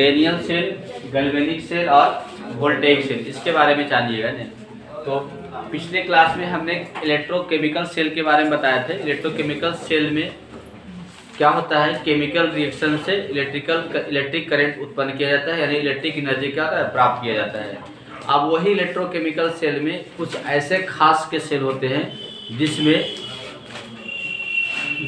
Daniel cell, galvanic cell और voltaic cell, इसके बारे में जानिएगा ना। तो पिछले क्लास में हमने इलेक्ट्रोकेमिकल सेल के बारे में बताया था। इलेक्ट्रोकेमिकल सेल में क्या होता है, केमिकल रिएक्शन से इलेक्ट्रिक करंट उत्पन्न किया जाता है, यानी इलेक्ट्रिक एनर्जी क्या होता है, प्राप्त किया जाता है। अब वही इलेक्ट्रोकेमिकल सेल में कुछ ऐसे खास के सेल होते हैं जिसमें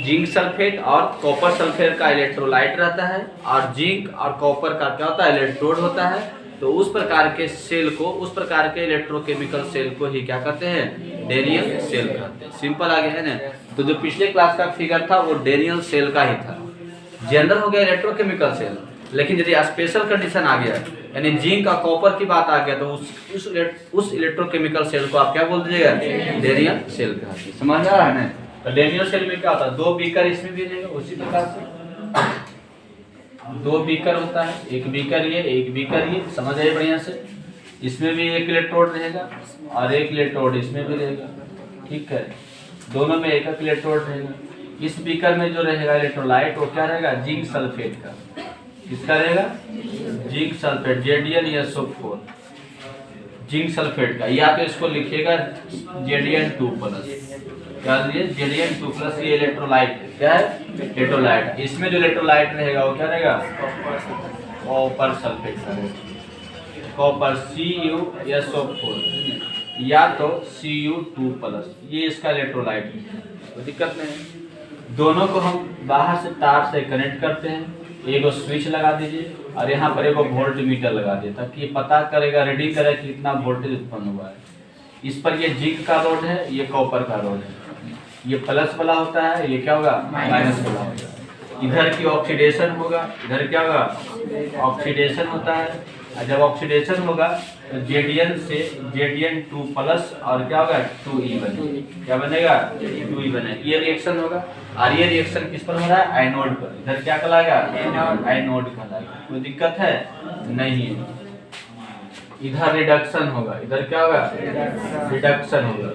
जिंक सल्फेट और कॉपर सल्फेट का इलेक्ट्रोलाइट रहता है, और जिंक और कॉपर का क्या होता है, इलेक्ट्रोड होता है। तो उस प्रकार के सेल को, उस प्रकार के इलेक्ट्रोकेमिकल सेल को ही क्या कहते हैं, डेनियल सेल कहते हैं। सिंपल आ गया है ना। तो जो पिछले क्लास का फिगर था वो डेनियल सेल का ही था। जनरल हो गया इलेक्ट्रोकेमिकल सेल, लेकिन यदि स्पेशल कंडीशन आ गया, यानी जिंक और कॉपर की बात आ गया, तो उस इलेक्ट्रोकेमिकल सेल को आप क्या बोल दीजिएगा, डेनियल सेल कहते हैं। समझ आ रहा है ना। तो डेनियल सेल में क्या होता है, दो बीकर इसमें भी रहेगा, उसी प्रकार से दो बीकर होता है, एक बीकर ये, एक बीकर ये, समझ आए बढ़िया से। इसमें भी एक इलेक्ट्रोड रहेगा और एक इलेक्ट्रोड इसमें भी रहेगा, ठीक है। दोनों में एक इलेक्ट्रोड रहेगा। इस बीकर में जो रहेगा इलेक्ट्रोलाइट वो क्या रहेगा, जिंक सल्फेट का। किसका रहेगा, zinc sulphate, JdNSO4, zinc sulphate का। या तो इसको लिखिएगा Zn2+, क्या दिए, Zn2+। ये इलेक्ट्रोलाइट है, क्या है, इलेक्ट्रोलाइट। इसमें जो इलेक्ट्रोलाइट रहेगा वो क्या रहेगा, कॉपर सल्फेट का रहेगा, कॉपर CuSO4, या तो Cu2+। ये इसका इलेक्ट्रोलाइट है, कोई दिक्कत नहीं। दोनों को हम बाहर से तार से कनेक्ट करते हैं। एगो स्विच लगा दीजिए और यहाँ पर एगो वोल्ट मीटर लगा दिए, ताकि ये पता करेगा, रीडिंग करेगा कि कितना वोल्टेज उत्पन्न हुआ है। इस पर ये जिंक का रोड है, ये कॉपर का रोड है। ये प्लस वाला होता है, ये क्या होगा, माइनस वाला होगा। इधर की ऑक्सीडेशन होगा, इधर क्या होगा, ऑक्सीडेशन होता है। और जब ऑक्सीडेशन होगा तो Zn से Zn2+ और क्या होगा, 2E बनेगा। क्या बनेगा, 2E बनेगा। ये रिएक्शन होगा, और ये रिएक्शन किस पर हो रहा है, एनोड पर। इधर क्या कहलाएगा, एनोड कहलाएगा। कोई दिक्कत है नहीं है। इधर रिडक्शन होगा, इधर क्या होगा, रिडक्शन होगा।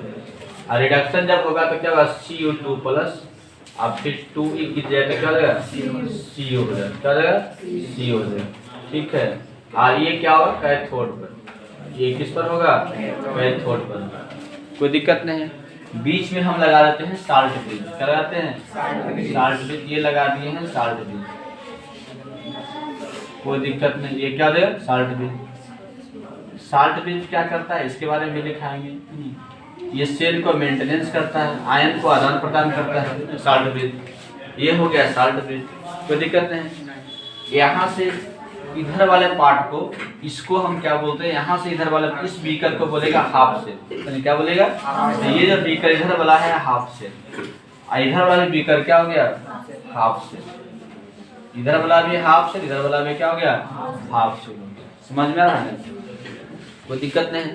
और रिडक्शन जब होगा तो क्या होगा, Cu2+, अब फिर 2E की जगह क्या हो जाएगा, CO हो जाएगा, क्या हो जाएगा, CO हो जाएगा, ठीक है। और ये क्या होगा, कैथोड पर। ये किस पर होगा, कैथोड पर। कोई दिक्कत नहीं है। बीच में हम लगा देते हैं साल्ट ब्रिज। क्या लगाते हैं, साल्ट ब्रिज। ये लगा दिए हैं साल्ट ब्रिज, कोई दिक्कत नहीं। ये क्या देगा, साल्ट ब्रिज। साल्ट ब्रिज क्या करता है, इसके बारे में दिखाएंगे। ये सेल को मेंटेनेंस करता है, आयन को आदान प्रदान करता है, साल्ट ब्रिज। ये हो गया साल्ट ब्रिज, कोई दिक्कत नहीं। यहाँ से इधर वाले पार्ट को, इसको हम क्या बोलते हैं, यहाँ से इधर वाले, इस बीकर को बोलेगा हाफ सेल। क्या बोलेगा, तो ये जो बीकर इधर वाला है हाफ सेल, और इधर वाला बीकर क्या हो गया, हाफ सेल। इधर वाला भी हाफ सेल, इधर वाला भी क्या हो गया, हाफ सेल हो गया। समझ में आ रहा है, कोई दिक्कत नहीं।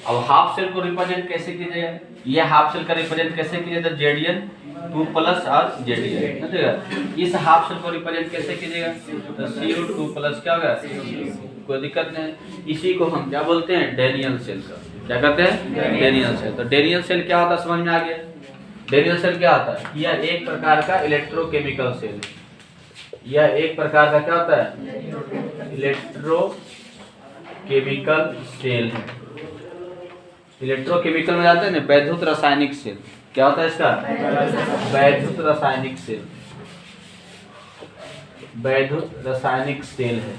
अब हाफ सेल को रिप्रेजेंट कैसे कीजिएगा, ये हाफ सेल का रिप्रेजेंट कैसे कीजिएगा, Zn2+ और Zn। इस हाफ सेल को रिप्रेजेंट कैसे कीजिएगा, तो Cu2+ क्या होगा, कोई दिक्कत नहीं। इसी को हम क्या बोलते हैं, डेनियल सेल का। क्या कहते हैं, डेनियल सेल। तो डेनियल सेल क्या होता है, समझ में आ गया। डेनियल सेल क्या होता है, यह एक प्रकार का इलेक्ट्रोकेमिकल सेल है। यह एक प्रकार का क्या होता है, इलेक्ट्रोकेमिकल सेल है। इलेक्ट्रोकेमिकल में जाते हैं ना, वैद्युत रासायनिक सेल। क्या होता है इसका, वैद्युत रासायनिक सेल। वैद्युत रासायनिक सेल है,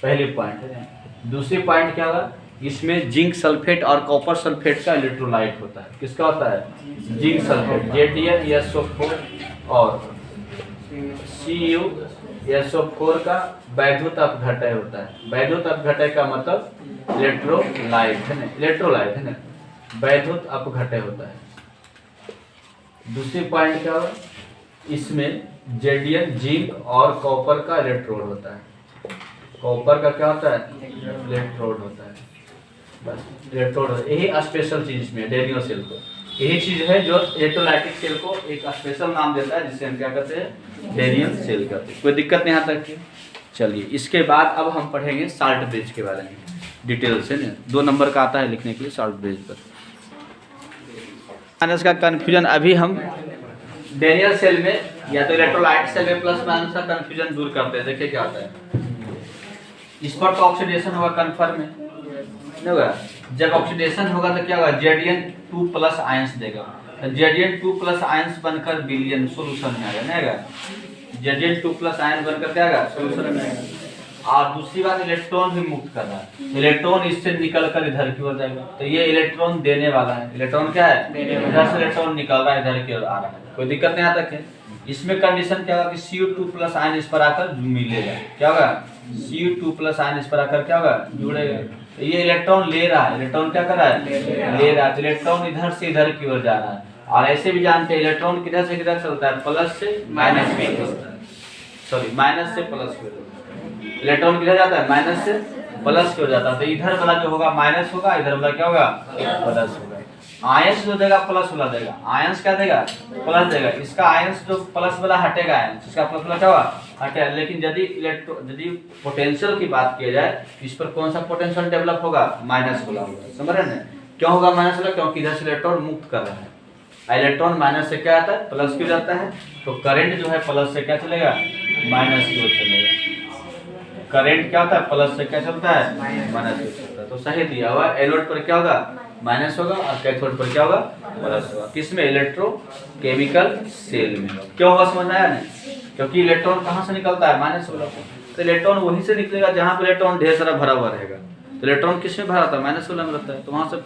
पहली पॉइंट है। दूसरी पॉइंट क्या होगा, इसमें जिंक सल्फेट और कॉपर सल्फेट का इलेक्ट्रोलाइट होता है। किसका होता है, जिंक सल्फेट, ZnSO4 और Cu SO4 का वैद्युत अपघटय होता है। वैद्युत अपघटय का मतलब इलेक्ट्रोलाइट है ना, इलेक्ट्रोलाइट है ना, वैद्युत अपघटय होता है। दूसरी पॉइंट क्या होगा, इसमें Zn जिंक और कॉपर का इलेक्ट्रोड होता है। कॉपर का क्या होता है, इलेक्ट्रोड होता है, बस इलेक्ट्रोड। यही स्पेशल चीज इसमें डेनियल सेल को, यही चीज है जो इलेक्ट्रोलाइटिक सेल को एक स्पेशल नाम देता है, जिससे हम क्या कहते हैं, डेनियल सेल कहते हैं। कोई दिक्कत नहीं यहाँ तक। चलिए, इसके बाद अब हम पढ़ेंगे साल्ट ब्रिज के बारे में डिटेल से। 2 नंबर का आता है लिखने के लिए साल्ट ब्रिज पर। माइनस का कन्फ्यूजन अभी हम डेनियल सेल में या तो इलेक्ट्रोलाइट सेल में प्लस माइनस का कन्फ्यूजन दूर करते हैं। देखिए क्या होता है, इस पर तो ऑक्सीडेशन होगा कन्फर्म में, नहीं होगा। जब ऑक्सीडेशन होगा तो क्या होगा, Zn2 प्लस आयंस देगा, तो Zn2 प्लस आयंस बनकर विलयन सोल्यूशन में आएगा, नहीं आएगा। Zn2 प्लस आयंस बनकर क्या आएगा, सोल्यूशन में आएगा। और दूसरी बात, इलेक्ट्रॉन भी मुक्त कर रहा है, इलेक्ट्रॉन इससे निकल कर इधर की ओर जाएगा, तो ये इलेक्ट्रॉन देने वाला है, इलेक्ट्रॉन क्या है, इधर से इलेक्ट्रॉन निकल रहा है, इधर की ओर आ रहा है, कोई दिक्कत नहीं आता है। इसमें कंडीशन क्या होगा कि Cu2 प्लस आयन इस पर आकर मिलेगा, क्या होगा, Cu2 प्लस आयन इस पर आकर क्या होगा, जुड़ेगा। तो ये इलेक्ट्रॉन ले रहा है, इलेक्ट्रॉन क्या कर रहा है, ले रहा है, तो इलेक्ट्रॉन इधर से इधर की ओर जा रहा है। और ऐसे भी जानते हैं इलेक्ट्रॉन किधर से किधर चलता है, प्लस से माइनस में चलता है, सॉरी माइनस से प्लस की ओर। इलेक्ट्रॉन किधर जाता है, माइनस से प्लस की ओर जाता है, तो इधर वाला जो होगा माइनस होगा, इधर वाला क्या होगा, प्लस होगा। आयंस जो देगा प्लस वाला देगा, आयंस क्या देगा, प्लस देगा। इसका आयंस जो प्लस वाला हटेगा, आयंस इसका प्लस वाला क्या होगा, हटेगा। लेकिन यदि पोटेंशियल की बात की जाए, इस पर कौन सा पोटेंशियल डेवलप होगा, माइनस वाला होगा, समझ रहे हैं। क्यों होगा माइनस वाला, क्योंकि इधर से इलेक्ट्रॉन मुक्त कर रहा है, इलेक्ट्रॉन माइनस से क्या आता है, प्लस की ओर जाता है, तो करंट जो है प्लस से क्या चलेगा, माइनस की ओर चलेगा। करंट क्या होता है, प्लस से क्या चलता है, माइनस की ओर चलता है। तो सही दिया हुआ, एनोड पर क्या होगा, माइनस होगा, और कैथोड पर क्या होगा, प्लस होगा। किसमें, इलेक्ट्रोकेमिकल सेल में। क्यों होगा, समझ आया नहीं, क्योंकि इलेक्ट्रॉन कहाँ से निकलता है, माइनस वाला, तो इलेक्ट्रॉन वहीं से निकलेगा जहाँ पे इलेक्ट्रॉन ढेर सारा भरा हुआ रहेगा। तो इलेक्ट्रॉन किसमें भरा था, माइनस वाला में रहता है, तो वहाँ से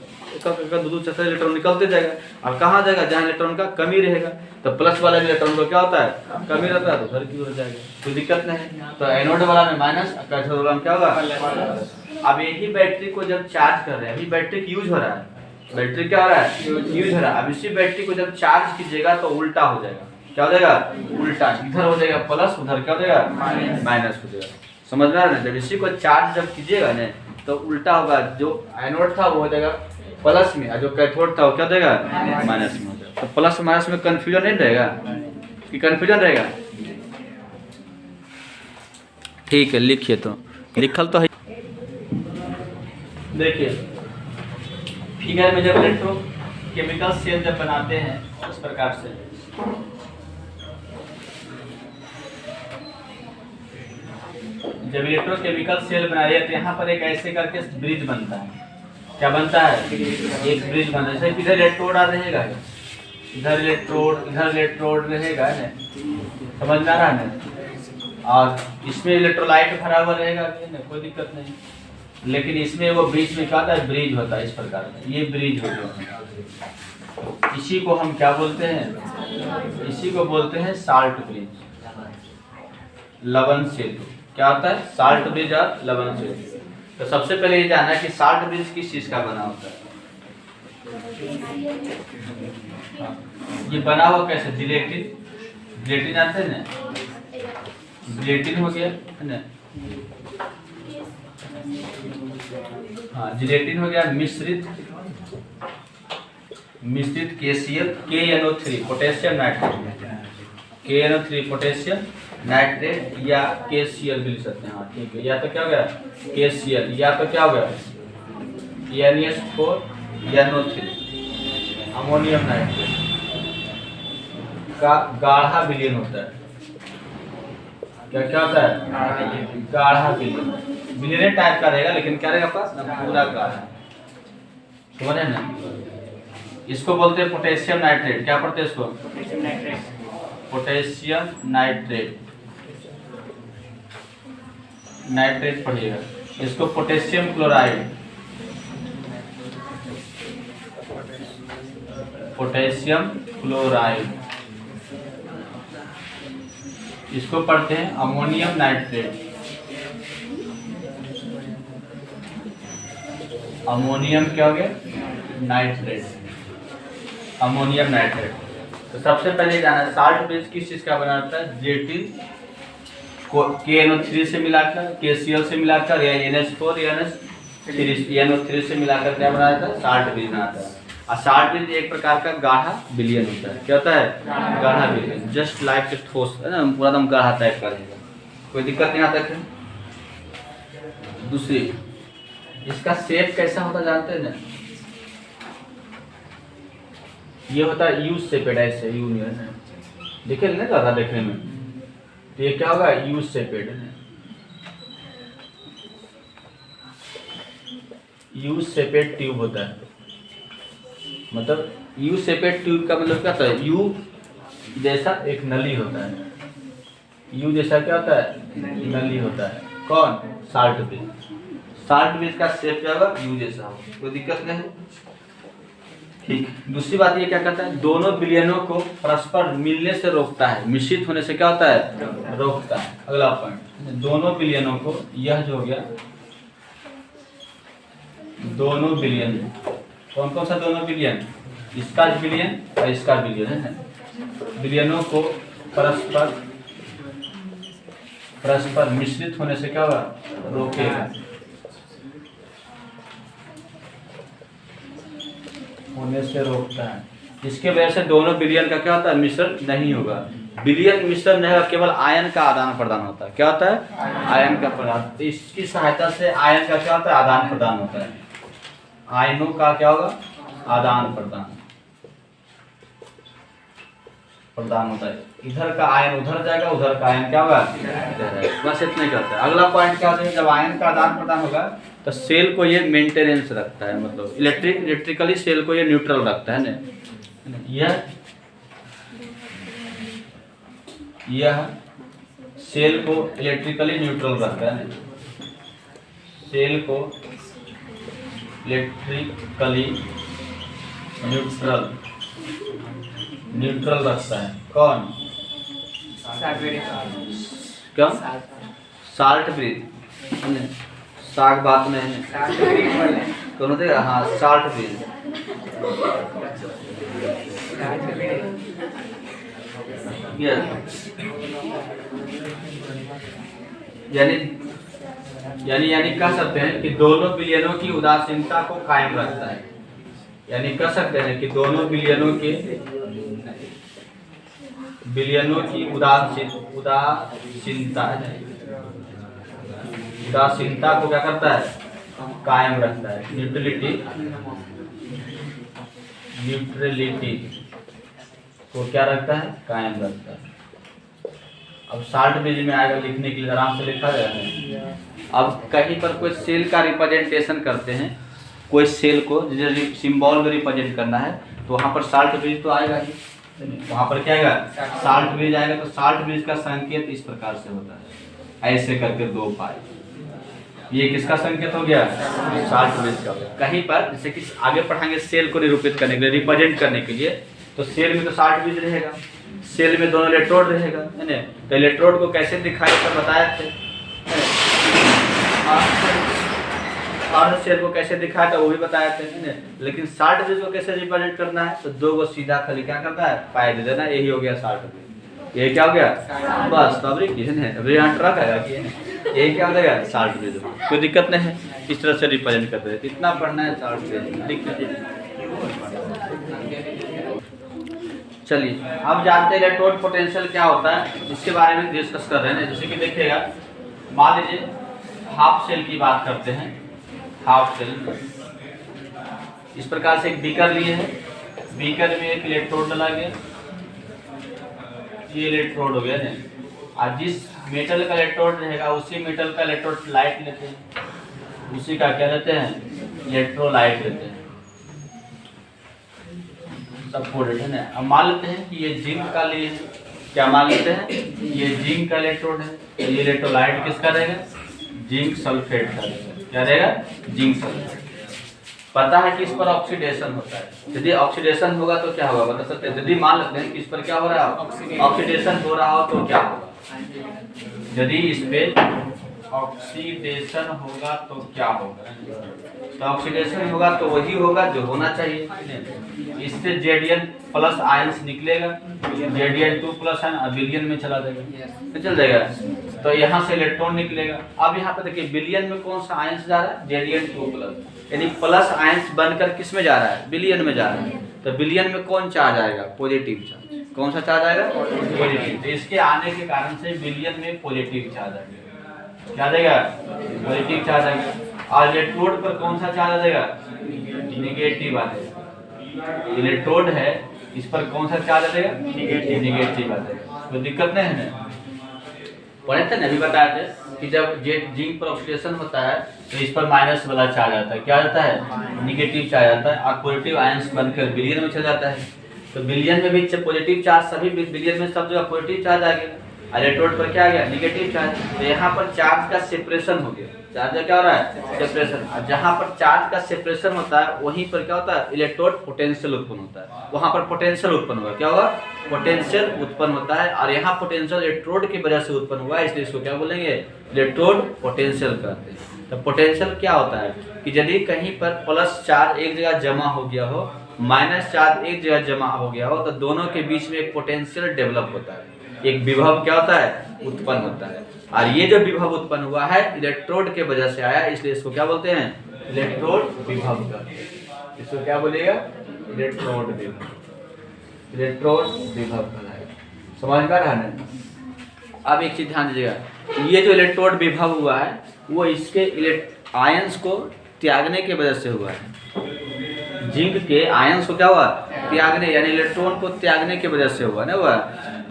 दो चार इलेक्ट्रॉन निकलते जाएगा, और कहाँ जाएगा, जहाँ इलेक्ट्रॉन का कमी रहेगा। तो प्लस वाला इलेक्ट्रॉन को क्या होता है, कमी रहता है, तो उधर की ओर जाएगा, कोई दिक्कत नहीं। तो एनोड वाला में माइनस, कैथोड वाला में क्या होगा, प्लस। अब यही बैटरी को जब चार्ज कर रहे हैं, अभी बैटरी यूज हो रहा है, बैटरी क्या हो रहा है, यूज हो रहा है। अब इसी बैटरी को जब चार्ज कीजिएगा तो उल्टा हो जाएगा, क्या हो जाएगा, उल्टा, इधर हो जाएगा प्लस, उधर क्या हो जाएगा, माइनस हो जाएगा, समझ में आ रहा है। जब इसी को चार्ज जब कीजिएगा ना, तो उल्टा होगा, जो एनोड था वो हो जाएगा प्लस में, और जो कैथोड था वो क्या देगा, माइनस में हो जाएगा। तो प्लस माइनस में कंफ्यूजन नहीं रहेगा, कि कंफ्यूजन रहेगा। ठीक है, लिखिए, तो लिखल तो है, देखिए फिगर में जब इलेक्ट्रोकेमिकल सेल जब बनाते हैं इस प्रकार से, जब इलेक्ट्रोकेमिकल सेल बनाए तो यहाँ पर एक ऐसे करके ब्रिज बनता है, क्या बनता है, एक ब्रिज बनता है। जैसे इधर इलेक्ट्रोड आ रहेगा, इधर इलेक्ट्रोड रहेगा ना, समझ में आ रहा है ना। और इसमें इलेक्ट्रोलाइट भरा हुआ रहेगा ना, कोई दिक्कत नहीं। लेकिन इसमें वो बीच में क्या होता है, ब्रिज होता है इस प्रकार का, ये ब्रिज हो गया। इसी को हम क्या बोलते हैं, इसी को बोलते हैं साल्ट ब्रिज, लवण सेतु। क्या होता है, साल्ट ब्रिज और लवण सेतु। तो सबसे पहले ये जानना है कि साल्ट ब्रिज किस चीज का बना होता है। ये बना हुआ कैसे, जिलेटिन जानते हैं ना, जिलेटिन हो गया है ना, हाँ जिलेटिन हो गया, मिश्रित KNO3 potassium nitrate, KNO3 potassium nitrate या KCl भी लिख सकते हैं, हाँ ठीक है। या तो क्या हो गया KCl, या तो क्या हो गया NaS4 NO3 अमोनियम नाइट्रेट का गाढ़ा विलयन होता है। क्या क्या होता है, गाढ़ा विलयन टाइप का रहेगा, लेकिन क्या रहेगा पास पूरा गाढ़ा, समझे ना। इसको बोलते हैं पोटेशियम नाइट्रेट। क्या पढ़ते हैं इसको, पोटेशियम नाइट्रेट, नाइट्रेट पढ़िएगा। इसको पोटेशियम क्लोराइड, पोटेशियम क्लोराइड, इसको पढ़ते हैं अमोनियम नाइट्रेट, अमोनियम क्या हो गया नाइट्रेट, अमोनियम नाइट्रेट। तो सबसे पहले जाना साल्ट ब्रिज किस चीज का बना होता है, जेटिन को KNO3 से मिलाकर, KCl से मिलाकर, या NaS4 या NO3 से मिलाकर क्या बनाया था, साल्ट ब्रिज बनाता है। और साल्ट ब्रिज एक प्रकार का गाढ़ा विलयन होता है। क्या होता है, गाढ़ा विलयन, जस्ट लाइक ठोस है ना, पूरा दम गाढ़ा टाइप का रहेगा, कोई दिक्कत नहीं आता है। दूसरी, इसका शेप कैसा होता जानते हैं ना, ये होता है यू शेपेड, ऐसे यू है ना, देखे नहीं ज़्यादा देखने में, तो ये क्या होगा you shaped, you shaped tube होता है। मतलब यू शेपेड ट्यूब का मतलब क्या होता है, यू जैसा एक नली होता है। यू जैसा क्या होता है, नली होता है। कौन, साल्ट ब्रिज। साल्ट ब्रिज का शेप क्या होगा, यू जैसा होगा, कोई दिक्कत नहीं है। ठीक, दूसरी बात ये क्या कहता है, दोनों विलयनों को परस्पर मिलने से रोकता है, मिश्रित होने से क्या होता है, रोकता है। अगला पॉइंट, दोनों विलयनों को, यह जो हो गया दोनों विलयन, कौन कौन सा दोनों विलयन, इसका विलयन और इसका विलयन है ना, विलयनों को परस्पर मिश्रित होने से क्या होगा, रोकेगा, होने से रोकता है। इसके वजह से दोनों विलयन का क्या होता है, मिश्रण नहीं होगा। विलयन मिश्रण नहीं होगा, केवल आयन का आदान प्रदान होता है। क्या होता है, आयन का प्रदान। इसकी सहायता से आयन का क्या होता है, आदान प्रदान होता है। आयनों का क्या होगा, आदान प्रदान होता है। इधर का आयन उधर जाएगा, उधर का आयन क्या होगा, बस इतने करता है। अगला पॉइंट क्या होता है, जब आयन का आदान प्रदान होगा तो सेल को ये मेंटेनेंस रखता है, मतलब इलेक्ट्रिकली सेल को ये न्यूट्रल रखता है ना। यह सेल को इलेक्ट्रिकली न्यूट्रल रखता है ना, सेल को इलेक्ट्रिकली न्यूट्रल रखता है। कौन, क्या, साल्ट ब्रिज, साग बात में है कौन होते, हाँ साल्ट ब्रिज। यानी कह सकते हैं कि दोनों विलयनों की उदासीनता को कायम रखता है। यानी कह सकते हैं कि दोनों विलयनों की उदासीनता को क्या करता है, कायम रखता है। न्यूट्रलिटी को क्या रखता है, कायम रखता है। अब साल्ट ब्रिज में आएगा, लिखने के लिए आराम से लिखा गया है। अब कहीं पर कोई सेल का रिप्रेजेंटेशन करते हैं, कोई सेल को जैसे सिंबल में रिप्रेजेंट करना है, तो वहाँ पर साल्ट ब्रिज तो आएगा ही, वहाँ पर क्या आएगा, साल्ट ब्रिज आएगा। तो साल्ट ब्रिज का संकेत इस प्रकार से होता है, ऐसे करके 2 पाई। ये किसका संकेत हो गया, साल्ट ब्रिज का। कहीं पर जैसे कि आगे पढ़ाएंगे सेल को निरूपित करने के लिए, रिप्रेजेंट करने के लिए, तो सेल में तो साल्ट ब्रिज रहेगा, सेल में दोनों इलेक्ट्रोड रहेगा, है ना। तो इलेक्ट्रोड को कैसे दिखाई तो बताए थे, और सेल को कैसे दिखाया था वो भी बताया थे, है ना। लेकिन साल्ट ब्रिज को कैसे रिप्रेजेंट करना है, तो 2 को सीधा खाली क्या करता है, पाए दे देना, यही हो गया साल्ट ब्रिज। ये क्या हो गया, बस तब यहाँ ट्रक आएगा कि यही क्या हो जाएगा, साल्ट ब्रिज। कोई दिक्कत नहीं है, इस तरह से रिप्रेजेंट करते हैं। इतना पढ़ना है साल्ट ब्रिज। चलिए अब जानते हैं इलेक्ट्रोड पोटेंशियल क्या होता है, इसके बारे में डिस्कस कर रहे हैं। जैसे कि देखिएगा, मान लीजिए हाफ सेल की बात करते हैं। हाफ सेल इस प्रकार से एक बीकर लिए है, बीकर में एक इलेक्ट्रोड डाला गया, ये इलेक्ट्रोड हो गया ना। और जिस मेटल का इलेक्ट्रोड रहेगा उसी मेटल का इलेक्ट्रोलाइट लेते हैं, उसी का क्या लेते हैं, इलेक्ट्रोलाइट लेते हैं, सपोर्टेड है ना। अब मान लेते हैं कि ये जिंक का लिए है, क्या मान लेते हैं, ये जिंक का इलेक्ट्रोड है, ये इलेक्ट्रोलाइट किसका रहेगा, जिंक सल्फेट का रहेगा। क्या रहेगा, जिंक सल्फेट। पता है कि इस पर ऑक्सीडेशन होता है, यदि ऑक्सीडेशन होगा तो क्या होगा बता सकते हैं। यदि मान लेते हैं कि इस पर क्या हो रहा है, ऑक्सीडेशन हो रहा हो तो क्या होगा, यदि इस पे ऑक्सीडेशन होगा तो क्या होगा, तो ऑक्सीडेशन होगा तो वही होगा जो होना चाहिए। इससे जेडीएन प्लस आयंस निकलेगा, जेडीएन 2 प्लस आयन विलियन में चला जाएगा, तो चल जाएगा। तो यहाँ से इलेक्ट्रॉन निकलेगा। अब यहाँ पे देखिए विलियन में कौन सा आयंस जा रहा है, जेडीएन 2 प्लस, यानी प्लस आयंस बनकर किस में जा रहा है, विलियन में जा रहा है। तो विलियन में कौन चार्ज आएगा, पॉजिटिव चार्ज। कौन सा चार्ज आएगा, पॉजिटिव। तो इसके आने के कारण से विलियन में पॉजिटिव चार्ज आएगा, क्या देगा, पॉजिटिव चार्ज आएगा। और इलेक्ट्रोड पर कौन सा चार्ज आ जाएगा, निगेटिव आ जाएगा। इलेक्ट्रोड है, इस पर कौन सा चार्ज आ जाएगा, निगेटिव आ जाएगा। कोई दिक्कत नहीं है ना, पढ़े थे ना, अभी बताए थे। कि जब जिंक पर ऑक्सीडेशन होता है तो इस पर माइनस वाला चार्ज आता है, क्या आता है, निगेटिव चार्ज आता है, और पॉजिटिव आयंस बनकर विलयन में चला जाता है। तो विलयन में भी पॉजिटिव चार्ज, सभी विलयन में सब जगह पॉजिटिव चार्ज आ गया, इलेक्ट्रोड पर क्या आ गया, निगेटिव चार्ज। तो यहाँ पर चार्ज का सेपरेशन हो गया, चार्ज का क्या हो रहा है, सेपरेशन। और जहाँ पर चार्ज का सेपरेशन होता है वहीं पर क्या होता है, इलेक्ट्रोड पोटेंशियल उत्पन्न होता है, वहाँ पर पोटेंशियल उत्पन्न होगा, क्या होगा, पोटेंशियल उत्पन्न होता है। और यहाँ पोटेंशियल इलेक्ट्रोड की वजह से उत्पन्न हुआ है, इसलिए इसको क्या बोलेंगे, इलेक्ट्रोड पोटेंशियल कहते हैं। तो पोटेंशियल क्या होता है कि यदि कहीं पर प्लस चार्ज एक जगह जमा हो गया हो, माइनस चार्ज एक जगह जमा हो गया हो, तो दोनों के बीच में एक पोटेंशियल डेवलप होता है, एक विभव क्या होता है, उत्पन्न होता है। और ये जो विभव उत्पन्न हुआ है इलेक्ट्रोड के वजह से आया, इसलिए इसको क्या बोलते हैं, इलेक्ट्रोड विभव कहते हैं। इसको क्या बोलेगा, इलेक्ट्रोड विभव, इलेक्ट्रोड विभव कहलाएगा। समझ में आ रहा है। अब एक चीज ध्यान दीजिएगा, ये जो इलेक्ट्रोड विभव हुआ है वो इसके आयंस को त्यागने की वजह से हुआ है। जिंक के आयंस को क्या हुआ, त्यागने, यानी इलेक्ट्रॉन को त्यागने की वजह से हुआ ना। हुआ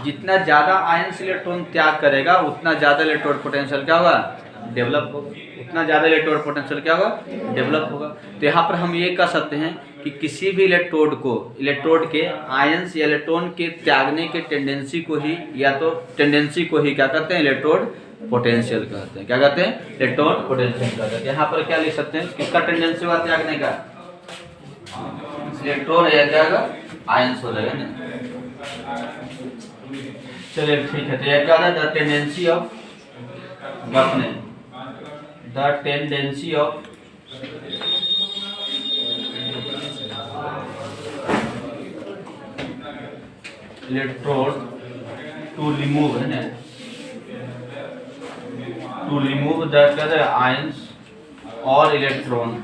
जितना ज्यादा आयंस इलेक्ट्रॉन त्याग करेगा उतना ज्यादा इलेक्ट्रोड पोटेंशियल क्या होगा, डेवलप होगा, उतना ज्यादा इलेक्ट्रोड पोटेंशियल क्या होगा, डेवलप होगा। तो यहाँ पर हम ये कह सकते हैं कि किसी भी इलेक्ट्रोड को, इलेक्ट्रोड के आयंस या इलेक्ट्रॉन के त्यागने के टेंडेंसी को ही, या तो टेंडेंसी को ही क्या कहते हैं, इलेक्ट्रोड पोटेंशियल कहते हैं। क्या कहते हैं, इलेक्ट्रोड पोटेंशियल कहते हैं। यहाँ पर क्या लिख सकते हैं, किसका टेंडेंसी हुआ त्यागने का, इलेक्ट्रॉन या क्या होगा, आयंस हो जाएगा ना। चलिए ठीक है। तो यह क्या है, द टेंडेंसी ऑफ रखने, the tendency of electrode to remove, है ना, टू रिमूव द आयंस और इलेक्ट्रॉन,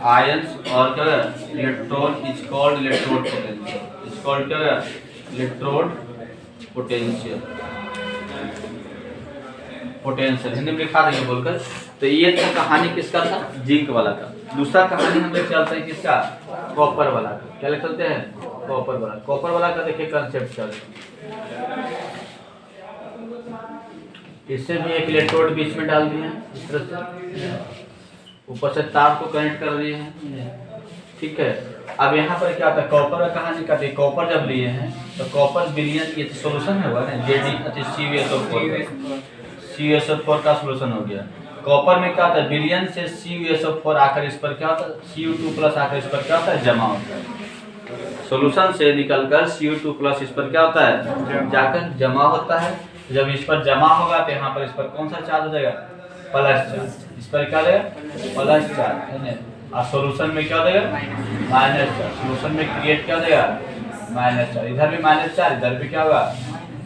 आयंस और क्या electron is called electrode potential, is called क्या, इलेक्ट्रोड पोटेंशियल, पोटेंशियल हिंदी में लिखा देंगे बोलकर। तो ये था कहानी किसका था, जिंक वाला का। दूसरा कहानी हम लोग चलते हैं किसका, कॉपर वाला का। क्या लिख चलते हैं, कॉपर वाला। कॉपर वाला का देखिए कंसेप्ट चल, इससे भी एक इलेक्ट्रोड बीच में डाल दिए हैं इस तरह से, ऊपर से तार को कनेक्ट कर दिए हैं, ठीक है। अब यहाँ पर क्या होता है, कॉपर का कहानी का, कॉपर जब लिए हैं तो कॉपर विलयन, ये सोल्यूशन हुआ ना, CuSO4 का सोल्यूशन हो गया। कॉपर में क्या होता है, विलयन से CuSO4 आकर इस पर क्या होता है, Cu2+ आकर इस पर क्या होता है, जमा होता है। सोल्यूशन से निकलकर Cu2+ इस पर क्या होता है, जाकर जमा होता है। जब इस पर जमा होगा तो यहाँ पर इस पर कौन सा चार्ज हो जाएगा, प्लस चार्ज। इस पर क्या देगा, प्लस चार्ज, है ना। और सोल्यूशन में क्या देगा, माइनस चार्ज। सोल्यूशन में क्रिएट क्या देगा, माइनस चार्ज। इधर भी माइनस चार्ज, इधर भी क्या होगा,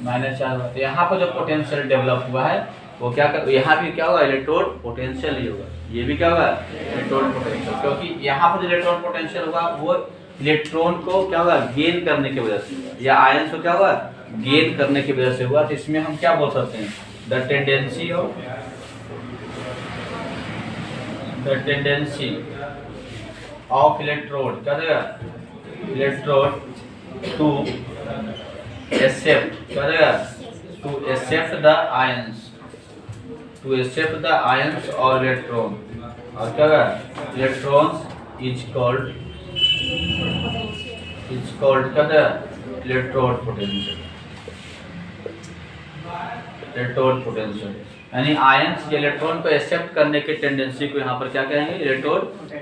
माइनस चार्ज होगा। तो यहाँ पर जो पोटेंशियल डेवलप हुआ है वो क्या कर, यहाँ भी क्या होगा, इलेक्ट्रोड पोटेंशियल ही होगा। ये भी क्या होगा, इलेक्ट्रोड पोटेंशियल, क्योंकि यहाँ पर जो इलेक्ट्रॉन पोटेंशियल हुआ वो इलेक्ट्रॉन को क्या होगा, गेन करने की वजह से हुआ, या आयंस को क्या हुआ, गेन करने की वजह से हुआ। तो इसमें हम क्या बोल सकते हैं, द टेंडेंसी ऑफ इलेक्ट्रोड, क्या देगा, इलेक्ट्रोड टू एक्सेप्ट, क्या देगा, to accept the ions, to accept the ions और इलेक्ट्रॉन, और क्या होगा, इलेक्ट्रॉन्स इज कॉल्ड क्या देगा, इलेक्ट्रोड पोटेंशियल, इलेक्ट्रोड पोटेंशियल। यानी आयंस या इलेक्ट्रॉन को एक्सेप्ट करने की टेंडेंसी को यहाँ पर क्या कहेंगे, इलेक्ट्रोड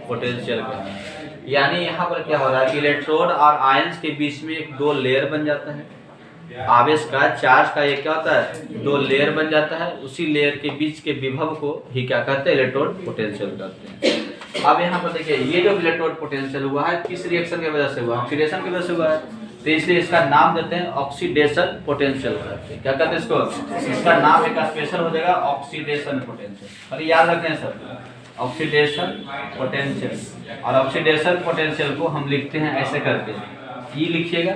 पोटेंशियल कहेंगे। यानी यहाँ पर क्या हो रहा है कि इलेक्ट्रोड और आयंस के बीच में एक दो लेयर बन जाता है, आवेश का, चार्ज का, ये क्या होता है, दो लेयर बन जाता है। उसी लेयर के बीच के विभव को ही क्या कहते हैं, इलेक्ट्रोड पोटेंशियल कहते हैं। अब यहाँ पर देखिए, ये जो इलेक्ट्रोड पोटेंशियल हुआ है किस रिएक्शन की वजह से हुआ, ऑक्सीडेशन की वजह से हुआ है। तो इसलिए इसका नाम देते हैं ऑक्सीडेशन पोटेंशियल कहते हैं। क्या कहते हैं इसको, इसका नाम एक स्पेशल हो जाएगा, ऑक्सीडेशन पोटेंशियल। और याद रखें सर, ऑक्सीडेशन पोटेंशियल। और ऑक्सीडेशन पोटेंशियल को हम लिखते हैं ऐसे करके, ये लिखिएगा,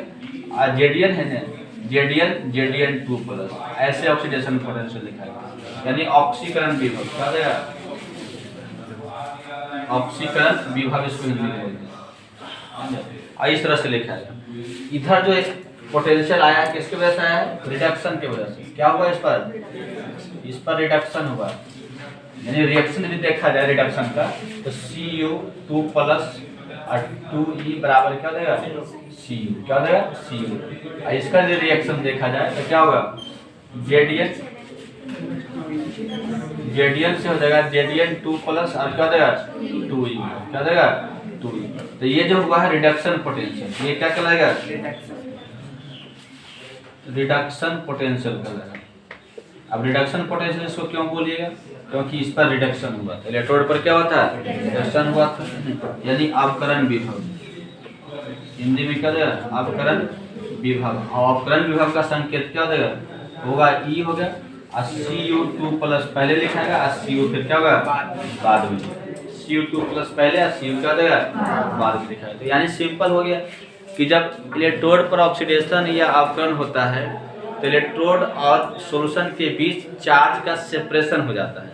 जेडीएन है ना, Zn2+, ऐसे ऑक्सीडेशन पोटेंशियल लिखा है। यानी ऑक्सीकरण विभव, क्या देगा, ऑक्सीकरण विभव इसको हिंदी में बोलते हैं, इस तरह से लिखा है। इधर जो एक पोटेंशियल आया किसकी वजह से आया है? रिडक्शन की वजह से। क्या हुआ इस पर रिडक्शन हुआ, यानी रिएक्शन यदि देखा जाए रिडक्शन का तो Cu2 प्लस 2E बराबर क्या देगा? Cu। क्या देगा? Cu। इसका यदि रिएक्शन देखा जाए तो क्या होगा? जेडीएन से हो जाएगा Zn2 प्लस और क्या देगा? 2E। क्या देगा? 2E। तो ये जो हुआ है रिडक्शन पोटेंशियल, ये क्या कहलाएगा? रिडक्शन पोटेंशियल कहलाएगा। अब रिडक्शन पोटेंशियल इसको क्यों बोलिएगा? क्योंकि इस पर रिडक्शन हुआ था, इलेक्ट्रोड पर क्या हुआ था? रिडक्शन हुआ था, यानी अवकरण विभव। हिंदी में क्या देगा? अवकरण विभव। और अवकरण विभव का संकेत क्या देगा? होगा E हो गया, Cu2 प्लस पहले लिखाएगा, Cu फिर क्या होगा? बाद में। Cu2 प्लस पहले, Cu क्या देगा? बाद में लिखाएगा। तो यानी सिंपल हो गया कि जब इलेक्ट्रोड पर ऑक्सीडेशन या अवकरण होता है तो इलेक्ट्रोड और सॉल्यूशन के बीच चार्ज का सेपरेशन हो जाता है।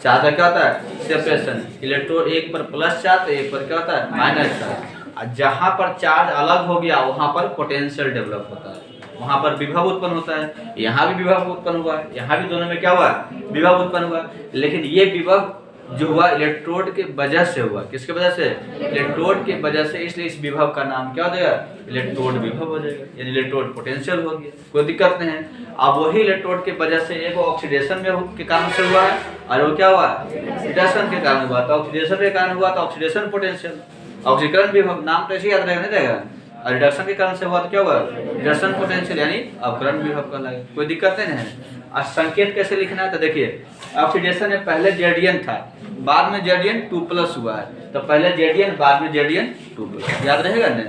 चार्ज का क्या होता है? सेपरेशन। इलेक्ट्रोड एक पर प्लस चार्ज तो एक पर क्या होता है? Minus charge. जहाँ पर चार्ज अलग हो गया वहाँ पर पोटेंशियल डेवलप होता है, वहाँ पर विभव उत्पन्न होता है। यहाँ भी विभव उत्पन्न हुआ है, यहाँ भी दोनों में क्या हुआ? विभव उत्पन्न हुआ। लेकिन ये विभव जो हुआ इलेक्ट्रोड के वजह से हुआ। किसके वजह से? इलेक्ट्रोड के वजह से, इसलिए इस विभव का नाम क्या हो जाएगा? इलेक्ट्रोड विभव हो जाएगा, यानी इलेक्ट्रोड पोटेंशियल हो गया। कोई दिक्कत नहीं है। अब वही इलेक्ट्रोड के वजह से एक ऑक्सीडेशन में के कारण से हुआ है और वो क्या हुआ? रिडक्शन के कारण हुआ। तो ऑक्सीडेशन के कारण हुआ तो ऑक्सीडेशन पोटेंशियल, ऑक्सीकरण विभव, नाम तो ऐसे याद रहेगा नहीं रहेगा। और रिडक्शन के कारण से हुआ तो क्या हुआ? रिडक्शन पोटेंशियल, यानी अवकरण विभव कहलाएगा। कोई दिक्कत नहीं है। और संकेत कैसे लिखना है? तो देखिए ऑक्सीडेशन में पहले Zn था, बाद में Zn2 प्लस हुआ है, तो पहले Zn बाद में Zn2 प्लस, याद रहेगा ना।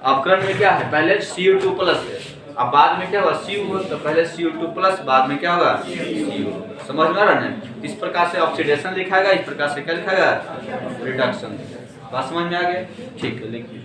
अवकरण में क्या है? पहले Cu2 प्लस है, अब बाद में क्या हुआ? Cu हुआ, तो पहले Cu2 प्लस बाद में क्या होगा? Cu। समझ में आ रहा है? इस प्रकार से ऑक्सीडेशन लिखाएगा, इस प्रकार से क्या लिखाएगा? रिडक्शन। बात समझ में आ गया? ठीक है, लिखिए।